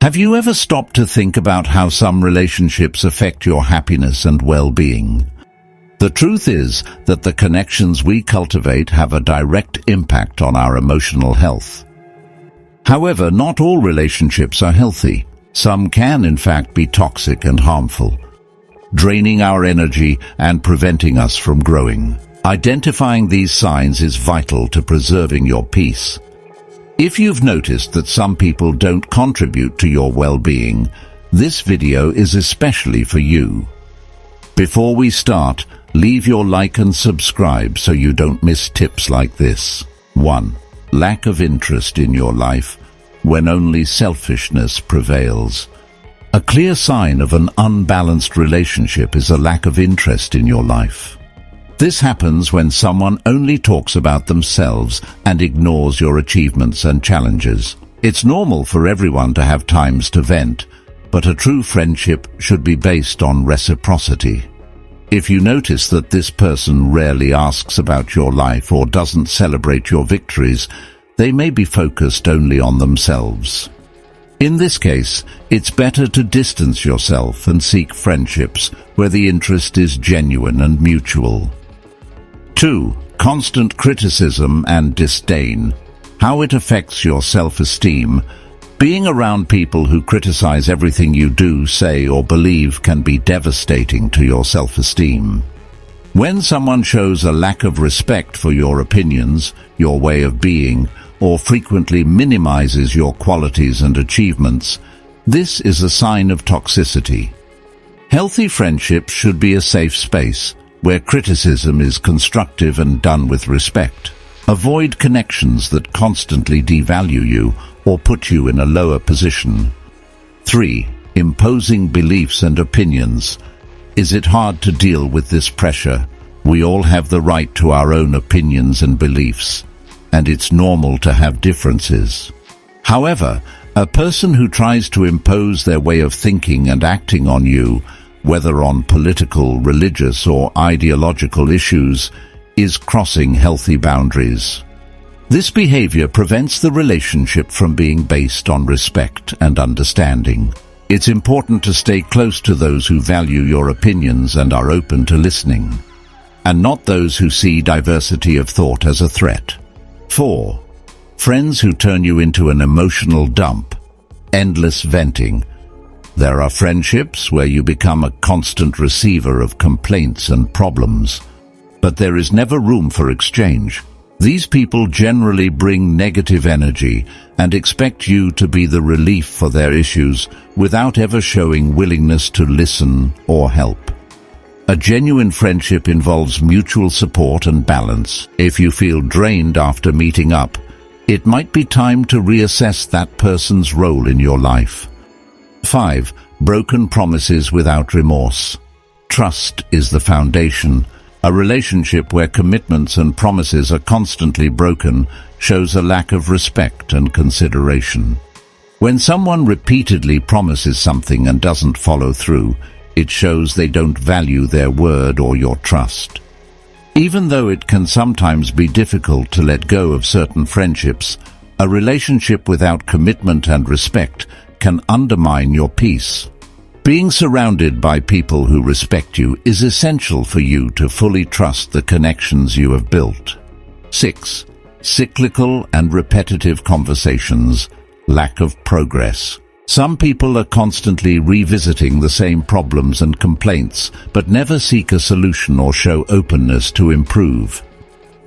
Have you ever stopped to think about how some relationships affect your happiness and well-being? The truth is that the connections we cultivate have a direct impact on our emotional health. However, not all relationships are healthy. Some can, in fact, be toxic and harmful, draining our energy and preventing us from growing. Identifying these signs is vital to preserving your peace. If you've noticed that some people don't contribute to your well-being, this video is especially for you. Before we start, leave your like and subscribe so you don't miss tips like this. 1. Lack of interest in your life when only selfishness prevails. A clear sign of an unbalanced relationship is a lack of interest in your life. This happens when someone only talks about themselves and ignores your achievements and challenges. It's normal for everyone to have times to vent, but a true friendship should be based on reciprocity. If you notice that this person rarely asks about your life or doesn't celebrate your victories, they may be focused only on themselves. In this case, it's better to distance yourself and seek friendships where the interest is genuine and mutual. 2. Constant criticism and disdain. How it affects your self-esteem. Being around people who criticize everything you do, say, or believe can be devastating to your self-esteem. When someone shows a lack of respect for your opinions, your way of being, or frequently minimizes your qualities and achievements, this is a sign of toxicity. Healthy friendships should be a safe space, where criticism is constructive and done with respect. Avoid connections that constantly devalue you or put you in a lower position. 3. Imposing beliefs and opinions. Is it hard to deal with this pressure? We all have the right to our own opinions and beliefs, and it's normal to have differences. However, a person who tries to impose their way of thinking and acting on you, whether on political, religious, or ideological issues, is crossing healthy boundaries. This behavior prevents the relationship from being based on respect and understanding. It's important to stay close to those who value your opinions and are open to listening, and not those who see diversity of thought as a threat. 4. Friends who turn you into an emotional dump. Endless venting. There are friendships where you become a constant receiver of complaints and problems, but there is never room for exchange. These people generally bring negative energy and expect you to be the relief for their issues without ever showing willingness to listen or help. A genuine friendship involves mutual support and balance. If you feel drained after meeting up, it might be time to reassess that person's role in your life. 5. Broken promises without remorse. Trust is the foundation. A relationship where commitments and promises are constantly broken shows a lack of respect and consideration. When someone repeatedly promises something and doesn't follow through, it shows they don't value their word or your trust. Even though it can sometimes be difficult to let go of certain friendships, a relationship without commitment and respect can undermine your peace. Being surrounded by people who respect you is essential for you to fully trust the connections you have built. 6. Cyclical and repetitive conversations. Lack of progress. Some people are constantly revisiting the same problems and complaints, but never seek a solution or show openness to improve.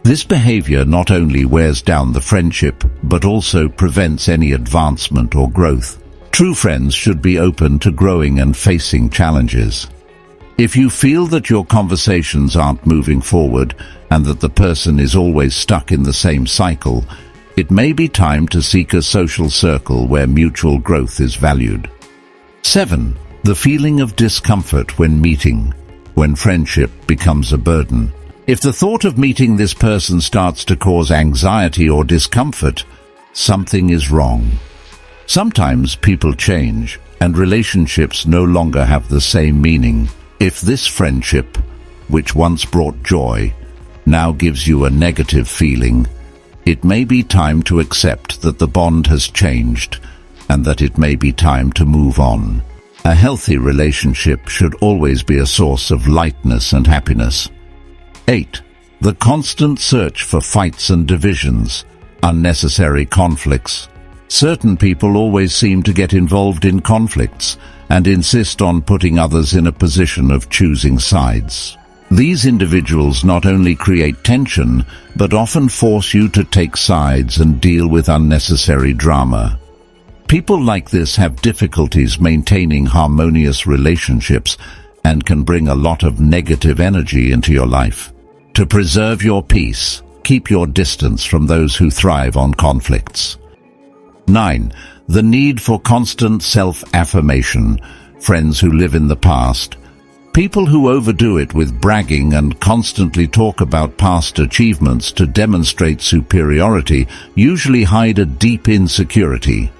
This behavior not only wears down the friendship, but also prevents any advancement or growth. True friends should be open to growing and facing challenges. If you feel that your conversations aren't moving forward and that the person is always stuck in the same cycle, it may be time to seek a social circle where mutual growth is valued. 7. The feeling of discomfort when meeting. When friendship becomes a burden. If the thought of meeting this person starts to cause anxiety or discomfort, something is wrong. Sometimes people change, and relationships no longer have the same meaning. If this friendship, which once brought joy, now gives you a negative feeling, it may be time to accept that the bond has changed and that it may be time to move on. A healthy relationship should always be a source of lightness and happiness. 8. The constant search for fights and divisions, unnecessary conflicts. Certain people always seem to get involved in conflicts and insist on putting others in a position of choosing sides. These individuals not only create tension, but often force you to take sides and deal with unnecessary drama. People like this have difficulties maintaining harmonious relationships and can bring a lot of negative energy into your life. To preserve your peace, keep your distance from those who thrive on conflicts. 9. The need for constant self-affirmation. Friends who live in the past. People who overdo it with bragging and constantly talk about past achievements to demonstrate superiority usually hide a deep insecurity.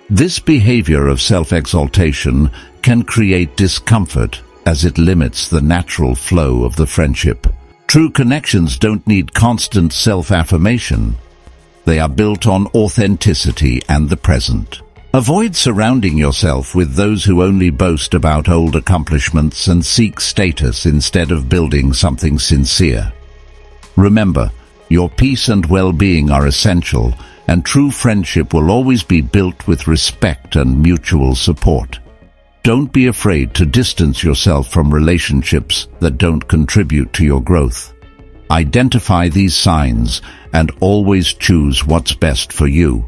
This behavior of self-exaltation can create discomfort as it limits the natural flow of the friendship. True connections don't need constant self-affirmation. They are built on authenticity and the present. Avoid surrounding yourself with those who only boast about old accomplishments and seek status instead of building something sincere. Remember, your peace and well-being are essential, and true friendship will always be built with respect and mutual support. Don't be afraid to distance yourself from relationships that don't contribute to your growth. Identify these signs and always choose what's best for you.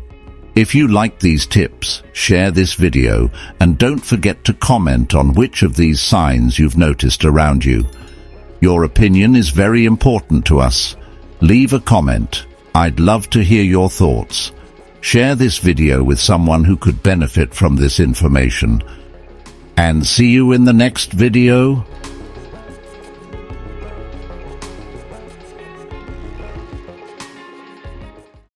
If you like these tips, share this video and don't forget to comment on which of these signs you've noticed around you. Your opinion is very important to us. Leave a comment. I'd love to hear your thoughts. Share this video with someone who could benefit from this information. And see you in the next video.